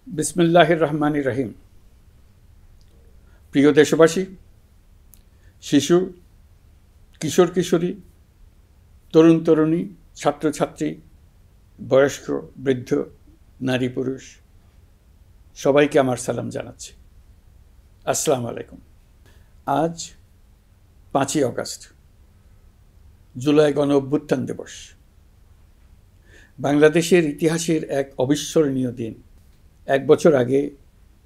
বিসমিল্লাহির রহমানির রহিম। প্রিয় দেশবাসী, শিশু, কিশোর কিশোরী, তরুণ তরুণী, ছাত্রছাত্রী, বয়স্ক, বৃদ্ধ, নারী পুরুষ সবাইকে আমার সালাম জানাচ্ছি। আসসালামু আলাইকুম। আজ 5ই অগাস্ট, জুলাই গণ অভ্যুত্থান দিবস। বাংলাদেশের ইতিহাসের এক অবিস্মরণীয় দিন। 1 বছর আগে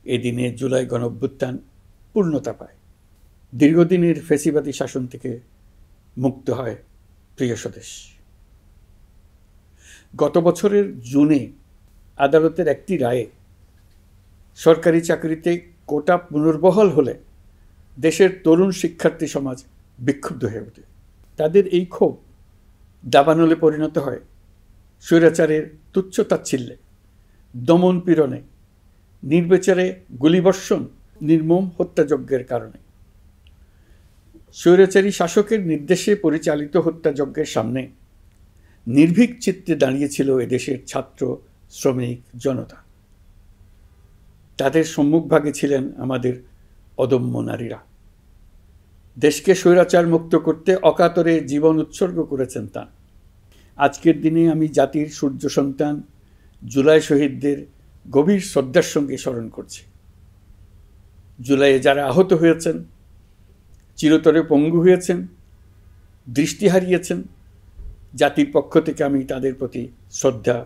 এই দিনে জুলাই গণ অভ্যুত্থান পূর্ণতা পায়। দীর্ঘদিনের ফ্যাসিবাদী শাসন থেকে মুক্ত হয় প্রিয় স্বদেশ। গত বছরের জুনে আদালতের একটি রায়ে সরকারি চাকরিতে কোটা পুনর্বহাল হলে দেশের তরুণ শিক্ষার্থী সমাজ বিক্ষুব্ধ হয়ে ওঠে। তাদের এই ক্ষোভ দাবানলে পরিণত হয় স্বৈরাচারের তুচ্ছতাচ্ছিল্যে, দমন পীড়নে, নির্বিচারে গুলিবর্ষণ, নির্মম হত্যাযজ্ঞের কারণে। স্বৈরাচারী শাসকের নির্দেশে পরিচালিত হত্যাযজ্ঞের সামনে নির্ভীক চিত্তে দাঁড়িয়েছিল এদেশের ছাত্র, শ্রমিক, জনতা। তাদের সম্মুখভাগে ছিলেন আমাদের অদম্য নারীরা। দেশকে স্বৈরাচার মুক্ত করতে অকাতরে জীবন উৎসর্গ করেছেন তাঁরা। আজকের দিনে আমি জাতির সূর্য সন্তান জুলাই শহীদদের গভীর শ্রদ্ধার সঙ্গে স্মরণ করছি। জুলাইয়ে যারা আহত হয়েছেন, চিরতরে পঙ্গু হয়েছেন, দৃষ্টি হারিয়েছেন, জাতির পক্ষ থেকে আমি তাদের প্রতি শ্রদ্ধা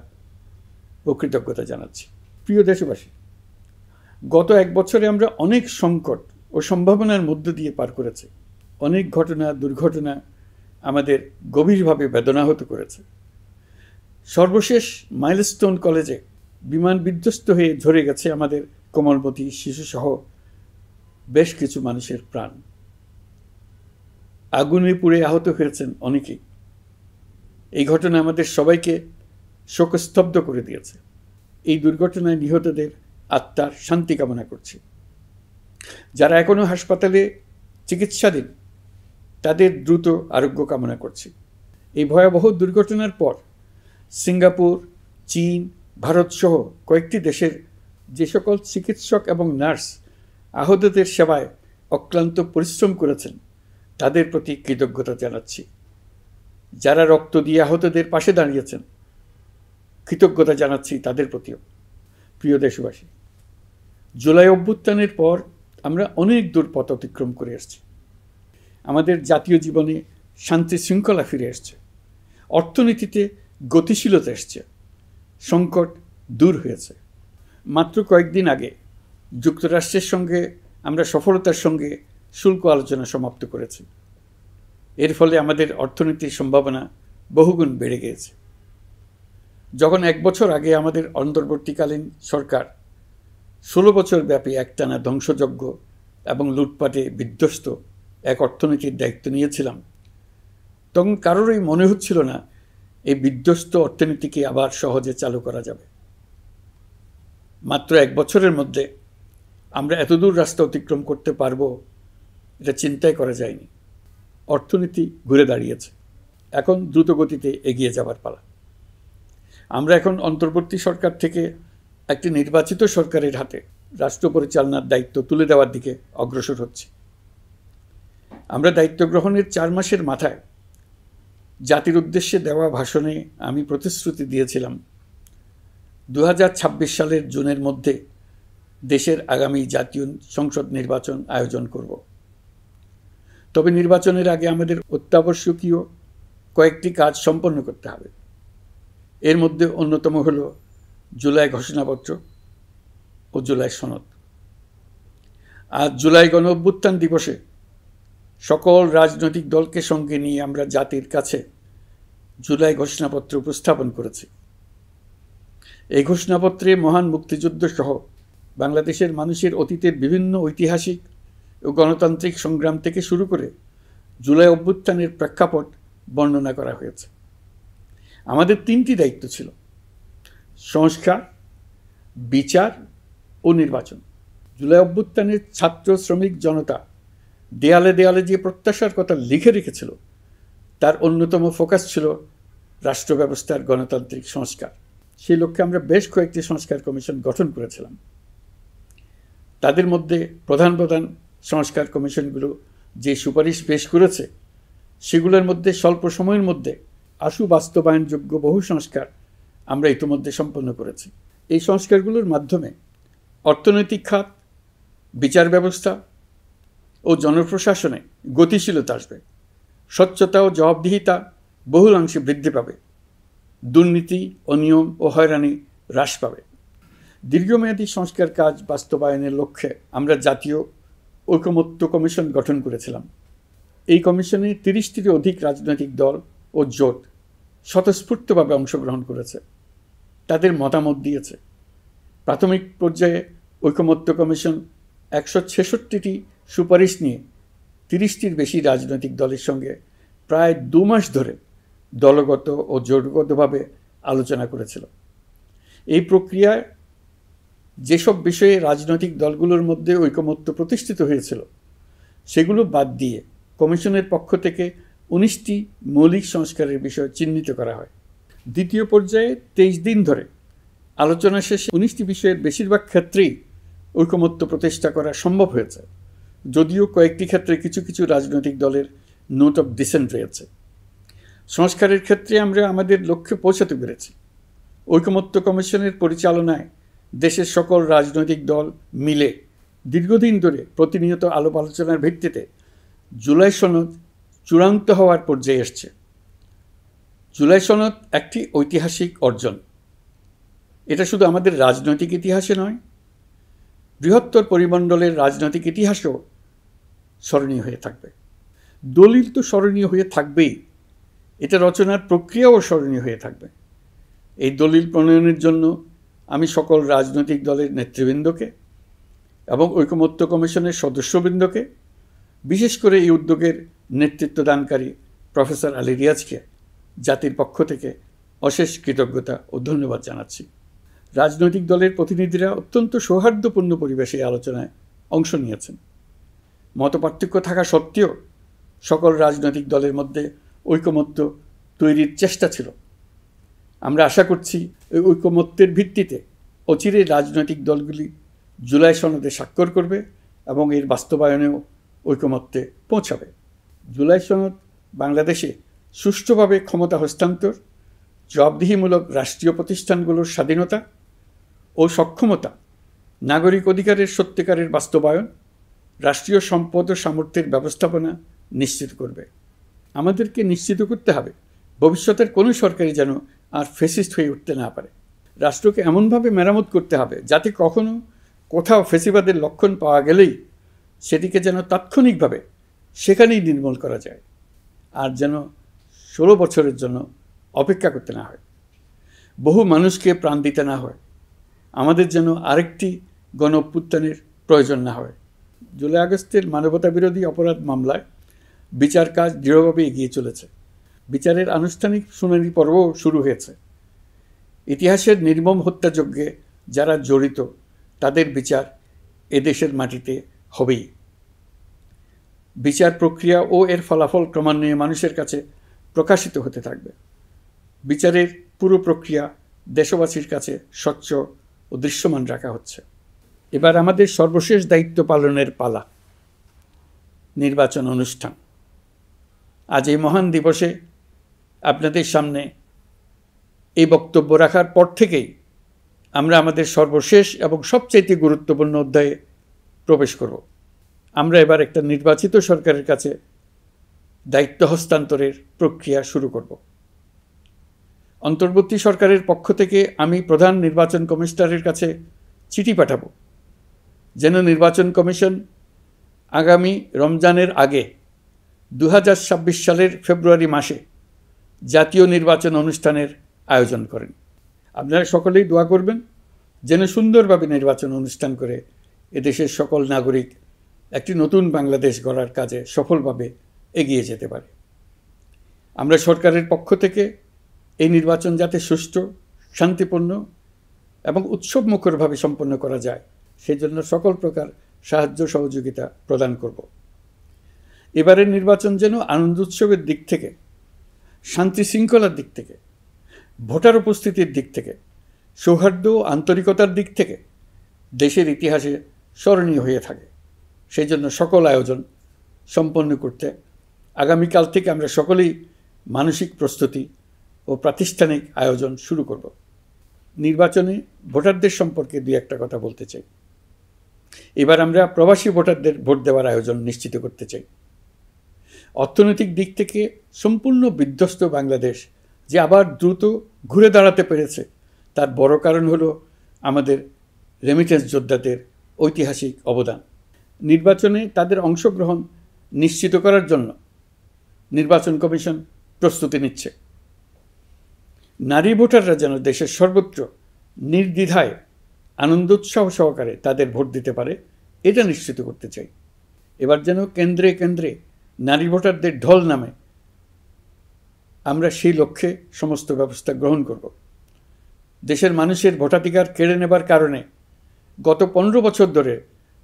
ও কৃতজ্ঞতা জানাচ্ছি। প্রিয় দেশবাসী, গত 1 বছরে আমরা অনেক সংকট ও সম্ভাবনার মধ্য দিয়ে পার করেছি। অনেক ঘটনা, দুর্ঘটনা আমাদের গভীরভাবে বেদনাহত করেছে। সর্বশেষ মাইলস্টোন কলেজে বিমান বিধ্বস্ত হয়ে ঝরে গেছে আমাদের কোমলমতি শিশুসহ বেশ কিছু মানুষের প্রাণ। আগুনে পুড়ে আহত হয়েছেন অনেকেই। এই ঘটনা আমাদের সবাইকে শোকস্তব্ধ করে দিয়েছে। এই দুর্ঘটনায় নিহতদের আত্মার শান্তি কামনা করছি। যারা এখনো হাসপাতালে চিকিৎসাধীন, তাদের দ্রুত আরোগ্য কামনা করছি। এই ভয়াবহ দুর্ঘটনার পর সিঙ্গাপুর, চীন, ভারতসহ কয়েকটি দেশের যে সকল চিকিৎসক এবং নার্স আহতদের সেবায় অক্লান্ত পরিশ্রম করেছেন, তাদের প্রতি কৃতজ্ঞতা জানাচ্ছি। যারা রক্ত দিয়ে আহতদের পাশে দাঁড়িয়েছেন, কৃতজ্ঞতা জানাচ্ছি তাদের প্রতিও। প্রিয় দেশবাসী, জুলাই অভ্যুত্থানের পর আমরা অনেক দূর পথ অতিক্রম করে এসেছি। আমাদের জাতীয় জীবনে শান্তি শৃঙ্খলা ফিরে এসছে, অর্থনীতিতে গতিশীলতা এসছে, সংকট দূর হয়েছে। মাত্র কয়েকদিন আগে যুক্তরাষ্ট্রের সঙ্গে আমরা সফলতার সঙ্গে শুল্ক আলোচনা সমাপ্ত করেছি। এর ফলে আমাদের অর্থনীতির সম্ভাবনা বহুগুণ বেড়ে গিয়েছে। যখন 1 বছর আগে আমাদের অন্তর্বর্তীকালীন সরকার 16 বছর ব্যাপী একটানা ধ্বংসযজ্ঞ এবং লুটপাটে বিধ্বস্ত এক অর্থনীতির দায়িত্ব নিয়েছিলাম, তখন কারোরই মনে হচ্ছিল না এই বিধ্বস্ত অর্থনীতিকে আবার সহজে চালু করা যাবে। মাত্র 1 বছরের মধ্যে আমরা এতদূর রাস্তা অতিক্রম করতে পারবো, এটা চিন্তাই করা যায়নি। অর্থনীতি ঘুরে দাঁড়িয়েছে। এখন দ্রুত গতিতে এগিয়ে যাবার পালা। আমরা এখন অন্তর্বর্তী সরকার থেকে একটি নির্বাচিত সরকারের হাতে রাষ্ট্র পরিচালনার দায়িত্ব তুলে দেওয়ার দিকে অগ্রসর হচ্ছি। আমরা দায়িত্ব গ্রহণের 4 মাসের মাথায় জাতির উদ্দেশ্যে দেওয়া ভাষণে আমি প্রতিশ্রুতি দিয়েছিলাম 2026 সালের জুনের মধ্যে দেশের আগামী জাতীয় সংসদ নির্বাচন আয়োজন করব। তবে নির্বাচনের আগে আমাদের অত্যাবশ্যকীয় কয়েকটি কাজ সম্পন্ন করতে হবে। এর মধ্যে অন্যতম হল জুলাই ঘোষণাপত্র ও জুলাই সনদ। আজ জুলাই গণ অভ্যুত্থান দিবসে সকল রাজনৈতিক দলকে সঙ্গে নিয়ে আমরা জাতির কাছে জুলাই ঘোষণাপত্র উপস্থাপন করেছি। এই ঘোষণাপত্রে মহান মুক্তিযুদ্ধ সহ বাংলাদেশের মানুষের অতীতের বিভিন্ন ঐতিহাসিক ও গণতান্ত্রিক সংগ্রাম থেকে শুরু করে জুলাই অভ্যুত্থানের প্রেক্ষাপট বর্ণনা করা হয়েছে। আমাদের 3টি দায়িত্ব ছিল: সংস্কার, বিচার ও নির্বাচন। জুলাই অভ্যুত্থানের ছাত্র, শ্রমিক, জনতা দেয়ালে দেয়ালে যে প্রত্যাশার কথা লিখে রেখেছিল, তার অন্যতম ফোকাস ছিল রাষ্ট্র ব্যবস্থার গণতান্ত্রিক সংস্কার। সেই লক্ষ্যে আমরা বেশ কয়েকটি সংস্কার কমিশন গঠন করেছিলাম। তাদের মধ্যে প্রধান প্রধান সংস্কার কমিশনগুলো যে সুপারিশ পেশ করেছে সেগুলোর মধ্যে স্বল্প সময়ের মধ্যে আশু বাস্তবায়নযোগ্য বহু সংস্কার আমরা ইতিমধ্যে সম্পন্ন করেছি। এই সংস্কারগুলোর মাধ্যমে অর্থনৈতিক খাত, বিচার ব্যবস্থা ও জনপ্রশাসনে গতিশীলতা আসবে, স্বচ্ছতা ও জবাবদিহিতা বহুলাংশে বৃদ্ধি পাবে, দুর্নীতি, অনিয়ম ও হয়রানি হ্রাস পাবে। দীর্ঘমেয়াদী সংস্কার কাজ বাস্তবায়নের লক্ষ্যে আমরা জাতীয় ঐকমত্য কমিশন গঠন করেছিলাম। এই কমিশনে 30টিরও অধিক রাজনৈতিক দল ও জোট স্বতঃস্ফূর্তভাবে অংশগ্রহণ করেছে, তাদের মতামত দিয়েছে। প্রাথমিক পর্যায়ে ঐকমত্য কমিশন 166টি সুপারিশ নিয়ে 30টির বেশি রাজনৈতিক দলের সঙ্গে প্রায় 2 মাস ধরে দলগত ও জোটগতভাবে আলোচনা করেছিল। এই প্রক্রিয়ায় যেসব বিষয়ে রাজনৈতিক দলগুলোর মধ্যে ঐকমত্য প্রতিষ্ঠিত হয়েছিল সেগুলো বাদ দিয়ে কমিশনের পক্ষ থেকে 19টি মৌলিক সংস্কারের বিষয় চিহ্নিত করা হয়। দ্বিতীয় পর্যায়ে 23 দিন ধরে আলোচনা শেষে 19টি বিষয়ের বেশিরভাগ ক্ষেত্রেই ঐকমত্য প্রতিষ্ঠা করা সম্ভব হয়েছে, যদিও কয়েকটি ক্ষেত্রে কিছু কিছু রাজনৈতিক দলের নোট অফ ডিসেন্ট রয়েছে। সংস্কারের ক্ষেত্রে আমরা আমাদের লক্ষ্যে পৌঁছাতে পেরেছি। ঐকমত্য কমিশনের পরিচালনায় দেশের সকল রাজনৈতিক দল মিলে দীর্ঘদিন ধরে প্রতিনিয়ত আলাপ আলোচনার ভিত্তিতে জুলাই সনদ চূড়ান্ত হওয়ার পর্যায়ে এসছে। জুলাই সনদ একটি ঐতিহাসিক অর্জন। এটা শুধু আমাদের রাজনৈতিক ইতিহাসে নয়, বৃহত্তর পরিমণ্ডলের রাজনৈতিক ইতিহাসেও স্মরণীয় হয়ে থাকবে। দলিল তো স্মরণীয় হয়ে থাকবেই, এটা রচনার প্রক্রিয়াও স্মরণীয় হয়ে থাকবে। এই দলিল প্রণয়নের জন্য আমি সকল রাজনৈতিক দলের নেতৃবৃন্দকে এবং ঐকমত্য কমিশনের সদস্যবৃন্দকে, বিশেষ করে এই উদ্যোগের নেতৃত্বদানকারী প্রফেসর আলী রিয়াজকে জাতির পক্ষ থেকে অশেষ কৃতজ্ঞতা ও ধন্যবাদ জানাচ্ছি। রাজনৈতিক দলের প্রতিনিধিরা অত্যন্ত সৌহার্দ্যপূর্ণ পরিবেশে আলোচনায় অংশ নিয়েছেন। মতপার্থক্য থাকা সত্ত্বেও সকল রাজনৈতিক দলের মধ্যে ঐকমত্য তৈরির চেষ্টা ছিল। আমরা আশা করছি এই ঐকমত্যের ভিত্তিতে অচিরেই রাজনৈতিক দলগুলি জুলাই সনদে স্বাক্ষর করবে এবং এর বাস্তবায়নেও ঐকমত্যে পৌঁছাবে। জুলাই সনদ বাংলাদেশে সুষ্ঠুভাবে ক্ষমতা হস্তান্তর, জবাবদিহিমূলক রাষ্ট্রীয় প্রতিষ্ঠানগুলোর স্বাধীনতা ও সক্ষমতা, নাগরিক অধিকারের সত্যিকারের বাস্তবায়ন, রাষ্ট্রীয় সম্পদ ও সামর্থ্যের ব্যবস্থাপনা নিশ্চিত করবে। আমাদেরকে নিশ্চিত করতে হবে ভবিষ্যতের কোনো সরকারই যেন আর ফ্যাসিস্ট হয়ে উঠতে না পারে। রাষ্ট্রকে এমনভাবে মেরামত করতে হবে যাতে কখনো কোথাও ফ্যাসিবাদের লক্ষণ পাওয়া গেলেই সেটিকে যেন তাৎক্ষণিকভাবে সেখানেই নির্মূল করা যায়, আর যেন 16 বছরের জন্য অপেক্ষা করতে না হয়, বহু মানুষকে প্রাণ দিতে না হয়, আমাদের যেন আরেকটি গণ অভ্যুত্থানের প্রয়োজন না হয়। জুলাই আগস্টের মানবতাবিরোধী অপরাধ মামলায় বিচার কাজ দৃঢ়ভাবে এগিয়ে চলেছে। বিচারের আনুষ্ঠানিক শুনানি পর্বও শুরু হয়েছে। ইতিহাসের নির্মম হত্যাযজ্ঞে যারা জড়িত তাদের বিচার এদেশের মাটিতে হবেই। বিচার প্রক্রিয়া ও এর ফলাফল ক্রমান্বয়ে মানুষের কাছে প্রকাশিত হতে থাকবে। বিচারের পুরো প্রক্রিয়া দেশবাসীর কাছে স্বচ্ছ ও দৃশ্যমান রাখা হচ্ছে। এবার আমাদের সর্বশেষ দায়িত্ব পালনের পালা, নির্বাচন অনুষ্ঠান। আজ এই মহান দিবসে আপনাদের সামনে এই বক্তব্য রাখার পর থেকেই আমরা আমাদের সর্বশেষ এবং সবচেয়ে গুরুত্বপূর্ণ অধ্যায়ে প্রবেশ করব। আমরা এবার একটা নির্বাচিত সরকারের কাছে দায়িত্ব হস্তান্তরের প্রক্রিয়া শুরু করব। অন্তর্বর্তী সরকারের পক্ষ থেকে আমি প্রধান নির্বাচন কমিশনারের কাছে চিঠি পাঠাবো যেন নির্বাচন কমিশন আগামী রমজানের আগে 2026 সালের ফেব্রুয়ারি মাসে জাতীয় নির্বাচন অনুষ্ঠানের আয়োজন করেন। আপনারা সকলেই দোয়া করবেন যেন সুন্দরভাবে নির্বাচন অনুষ্ঠান করে এদেশের সকল নাগরিক একটি নতুন বাংলাদেশ গড়ার কাজে সফলভাবে এগিয়ে যেতে পারে। আমরা সরকারের পক্ষ থেকে এই নির্বাচন যাতে সুষ্ঠু, শান্তিপূর্ণ এবং উৎসবমুখরভাবে সম্পন্ন করা যায় সেজন্য সকল প্রকার সাহায্য সহযোগিতা প্রদান করব। এবারের নির্বাচন যেন আনন্দ উৎসবের দিক থেকে, শান্তি শৃঙ্খলার দিক থেকে, ভোটার উপস্থিতির দিক থেকে সৌহার্দ্য ও আন্তরিকতার দিক থেকে দেশের ইতিহাসে স্মরণীয় হয়ে থাকে। সেই জন্য সকল আয়োজন সম্পন্ন করতে আগামীকাল থেকে আমরা সকলেই মানসিক প্রস্তুতি ও প্রাতিষ্ঠানিক আয়োজন শুরু করব। নির্বাচনে ভোটারদের সম্পর্কে দুই একটা কথা বলতে চাই। এবার আমরা প্রবাসী ভোটারদের ভোট দেওয়ার আয়োজন নিশ্চিত করতে চাই। অর্থনৈতিক দিক থেকে সম্পূর্ণ বিধ্বস্ত বাংলাদেশ যে আবার দ্রুত ঘুরে দাঁড়াতে পেরেছে, তার বড় কারণ হলো আমাদের রেমিটেন্স যোদ্ধাদের ঐতিহাসিক অবদান। নির্বাচনে তাদের অংশগ্রহণ নিশ্চিত করার জন্য নির্বাচন কমিশন প্রস্তুতি নিচ্ছে। নারী ভোটাররা যেন দেশের সর্বত্র নির্দ্বিধায় আনন্দোৎসাহ সহকারে তাদের ভোট দিতে পারে, এটা নিশ্চিত করতে চাই। এবার যেন কেন্দ্রে কেন্দ্রে নারী ভোটারদের ঢল নামে, আমরা সেই লক্ষ্যে সমস্ত ব্যবস্থা গ্রহণ করব। দেশের মানুষের ভোটাধিকার কেড়ে নেবার কারণে গত 15 বছর ধরে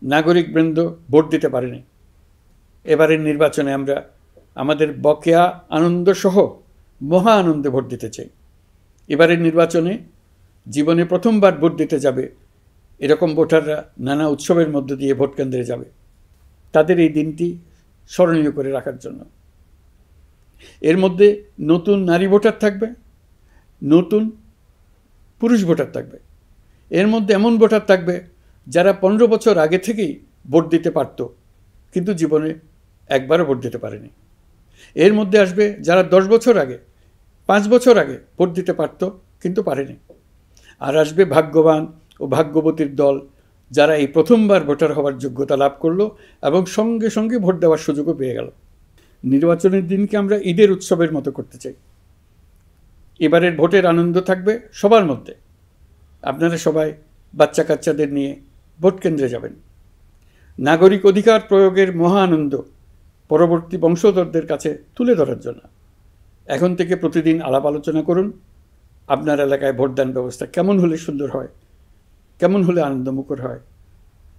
নাগরিকবৃন্দ ভোট দিতে পারেনি। এবারের নির্বাচনে আমরা আমাদের বকেয়া আনন্দসহ মহা আনন্দে ভোট দিতে চাই। এবারের নির্বাচনে জীবনে প্রথমবার ভোট দিতে যাবে এরকম ভোটাররা নানা উৎসবের মধ্য দিয়ে ভোট কেন্দ্রে যাবে, তাদের এই দিনটি স্মরণীয় করে রাখার জন্য। এর মধ্যে নতুন নারী ভোটার থাকবে, নতুন পুরুষ ভোটার থাকবে। এর মধ্যে এমন ভোটার থাকবে যারা 15 বছর আগে থেকেই ভোট দিতে পারত, কিন্তু জীবনে একবারও ভোট দিতে পারেনি। এর মধ্যে আসবে যারা 10 বছর আগে, 5 বছর আগে ভোট দিতে পারত কিন্তু পারেনি। আর আসবে ভাগ্যবান ও ভাগ্যবতীর দল, যারা এই প্রথমবার ভোটার হওয়ার যোগ্যতা লাভ করলো এবং সঙ্গে সঙ্গে ভোট দেওয়ার সুযোগও পেয়ে গেল। নির্বাচনের দিনকে আমরা ঈদের উৎসবের মতো করতে চাই। এবারের ভোটের আনন্দ থাকবে সবার মধ্যে। আপনারা সবাই বাচ্চা কাচ্চাদের নিয়ে ভোট কেন্দ্রে যাবেন। নাগরিক অধিকার প্রয়োগের মহা আনন্দ পরবর্তী বংশধরদের কাছে তুলে ধরার জন্য এখন থেকে প্রতিদিন আলাপ আলোচনা করুন। আপনার এলাকায় ভোটদান ব্যবস্থা কেমন হলে সুন্দর হয়, কেমন হলে আনন্দমুখর হয়,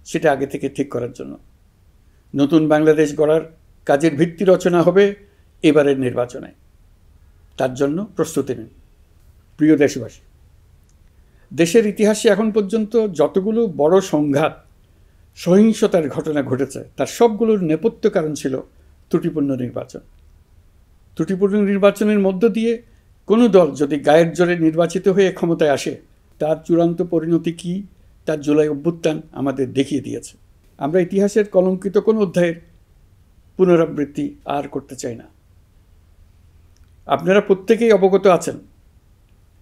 সেটা আগে থেকে ঠিক করার জন্য। নতুন বাংলাদেশ গড়ার কাজের ভিত্তি রচনা হবে এবারের নির্বাচনে। তার জন্য প্রস্তুতি নিন। প্রিয় দেশবাসী, দেশের ইতিহাসে এখন পর্যন্ত যতগুলো বড় সংঘাত, সহিংসতার ঘটনা ঘটেছে, তার সবগুলোর নেপথ্য কারণ ছিল ত্রুটিপূর্ণ নির্বাচন। ত্রুটিপূর্ণ নির্বাচনের মধ্য দিয়ে কোনো দল যদি গায়ের জোরে নির্বাচিত হয়ে ক্ষমতায় আসে, তার চূড়ান্ত পরিণতি কী, তার জুলাই অভ্যুত্থান আমাদের দেখিয়ে দিয়েছে। আমরা ইতিহাসের কলঙ্কিত কোনো অধ্যায়ের পুনরাবৃত্তি আর করতে চাই না। আপনারা প্রত্যেকেই অবগত আছেন,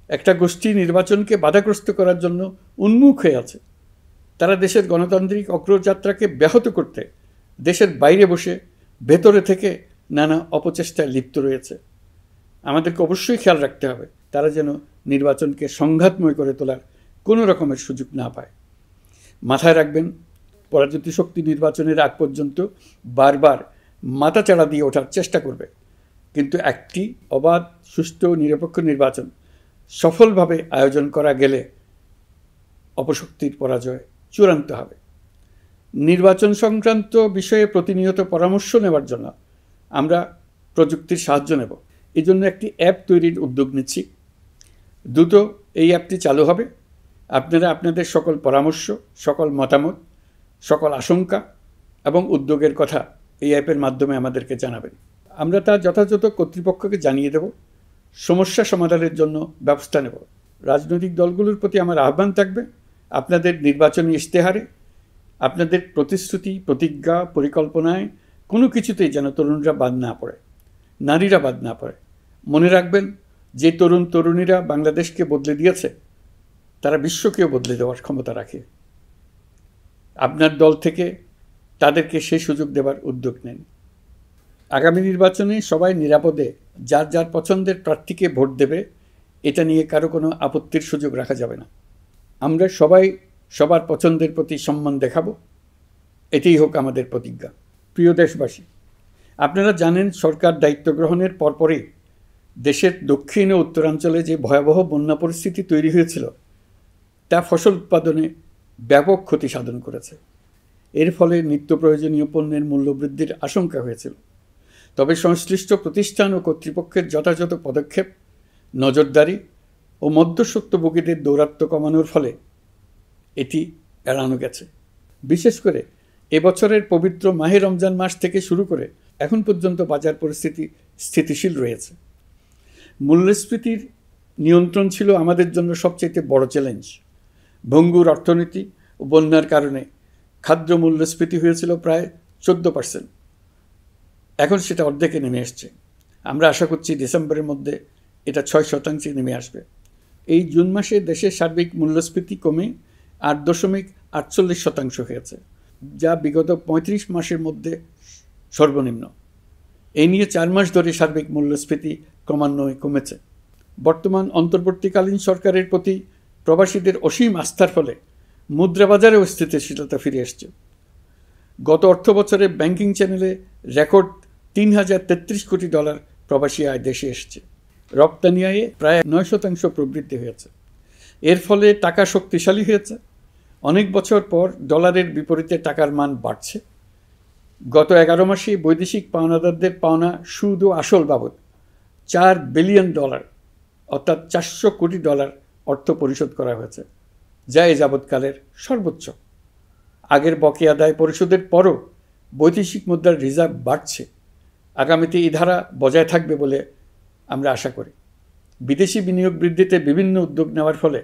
একটা গোষ্ঠী নির্বাচনকে বাধাগ্রস্ত করার জন্য উন্মুখ হয়ে আছে। তারা দেশের গণতান্ত্রিক অগ্রযাত্রাকে ব্যাহত করতে দেশের বাইরে বসে ভেতরে থেকে নানা অপচেষ্টায় লিপ্ত রয়েছে। আমাদেরকে অবশ্যই খেয়াল রাখতে হবে তারা যেন নির্বাচনকে সংঘাতময় করে তোলার কোনো রকমের সুযোগ না পায়। মাথায় রাখবেন, পরাজিত শক্তি নির্বাচনের আগ পর্যন্ত বারবার মাথাচাড়া দিয়ে ওঠার চেষ্টা করবে, কিন্তু একটি অবাধ, সুষ্ঠু, নিরপেক্ষ নির্বাচন সফলভাবে আয়োজন করা গেলে অপশক্তির পরাজয় চূড়ান্ত হবে। নির্বাচন সংক্রান্ত বিষয়ে প্রতিনিয়ত পরামর্শ নেওয়ার জন্য আমরা প্রযুক্তির সাহায্য নেব। এই জন্য একটি অ্যাপ তৈরির উদ্যোগ নিচ্ছি। দ্রুত এই অ্যাপটি চালু হবে। আপনারা আপনাদের সকল পরামর্শ, সকল মতামত, সকল আশঙ্কা এবং উদ্যোগের কথা এই অ্যাপের মাধ্যমে আমাদেরকে জানাবেন। আমরা তা যথাযথ কর্তৃপক্ষকে জানিয়ে দেব, সমস্যা সমাধানের জন্য ব্যবস্থা নেব। রাজনৈতিক দলগুলোর প্রতি আমার আহ্বান থাকবে, আপনাদের নির্বাচনী ইশতেহারে, আপনাদের প্রতিশ্রুতি, প্রতিজ্ঞা, পরিকল্পনায় কোনো কিছুতেই যেন তরুণরা বাদ না পড়ে, নারীরা বাদ না পড়ে। মনে রাখবেন, যে তরুণ তরুণীরা বাংলাদেশকে বদলে দিয়েছে, তারা বিশ্বকেও বদলে দেওয়ার ক্ষমতা রাখে। আপনার দল থেকে তাদেরকে সেই সুযোগ দেওয়ার উদ্যোগ নেন। আগামী নির্বাচনে সবাই নিরাপদে যার যার পছন্দের প্রার্থীকে ভোট দেবে, এটা নিয়ে কারো কোনো আপত্তির সুযোগ রাখা যাবে না। আমরা সবাই সবার পছন্দের প্রতি সম্মান দেখাবো, এটাই হোক আমাদের প্রতিজ্ঞা। প্রিয় দেশবাসী, আপনারা জানেন, সরকার দায়িত্ব গ্রহণের পরপরই দেশের দক্ষিণ ও উত্তরাঞ্চলে যে ভয়াবহ বন্যা পরিস্থিতি তৈরি হয়েছিল, তা ফসল উৎপাদনে ব্যাপক ক্ষতি সাধন করেছে। এর ফলে নিত্য প্রয়োজনীয় পণ্যের মূল্যবৃদ্ধির আশঙ্কা হয়েছিল। তবে সংশ্লিষ্ট প্রতিষ্ঠান ও কর্তৃপক্ষের যথাযথ পদক্ষেপ, নজরদারি ও মধ্যস্বত্বভোগীদের দৌরাত্ম্য কমানোর ফলে এটি এড়ানো গেছে। বিশেষ করে এবছরের পবিত্র মাহে রমজান মাস থেকে শুরু করে এখন পর্যন্ত বাজার পরিস্থিতি স্থিতিশীল রয়েছে। মূল্যস্ফীতির নিয়ন্ত্রণ ছিল আমাদের জন্য সবচেয়ে বড় চ্যালেঞ্জ। ভঙ্গুর অর্থনীতি ও বন্যার কারণে খাদ্য মূল্যস্ফীতি হয়েছিল প্রায় 14%। এখন সেটা অর্ধেকে নেমে আসছে। আমরা আশা করছি ডিসেম্বরের মধ্যে এটা 6% নেমে আসবে। এই জুন মাসে দেশের সার্বিক মূল্যস্ফীতি কমে 8.48% হয়েছে, যা বিগত 35 মাসের মধ্যে সর্বনিম্ন। এই নিয়ে 4 মাস ধরে সার্বিক মূল্যস্ফীতি ক্রমান্বয়ে কমেছে। বর্তমান অন্তর্বর্তীকালীন সরকারের প্রতি প্রবাসীদের অসীম আস্থার ফলে মুদ্রাবাজারেও স্থিতিশীলতা ফিরে এসছে। গত অর্থবছরে ব্যাংকিং চ্যানেলে রেকর্ড $3033 কোটি প্রবাসী আয় দেশে এসছে। রপ্তানি আয়ে প্রায় 9% প্রবৃদ্ধি হয়েছে। এর ফলে টাকা শক্তিশালী হয়েছে। অনেক বছর পর ডলারের বিপরীতে টাকার মান বাড়ছে। গত 11 মাসে বৈদেশিক পাওনাদারদের পাওনা সুদ ও আসল বাবদ $4 বিলিয়ন অর্থাৎ $400 কোটি অর্থ পরিশোধ করা হয়েছে, যা এ যাবৎকালের সর্বোচ্চ। আগের বকেয়া আদায় পরিশোধের পরও বৈদেশিক মুদ্রার রিজার্ভ বাড়ছে। আগামীতে এই ধারা বজায় থাকবে বলে আমরা আশা করি। বিদেশি বিনিয়োগ বৃদ্ধিতে বিভিন্ন উদ্যোগ নেওয়ার ফলে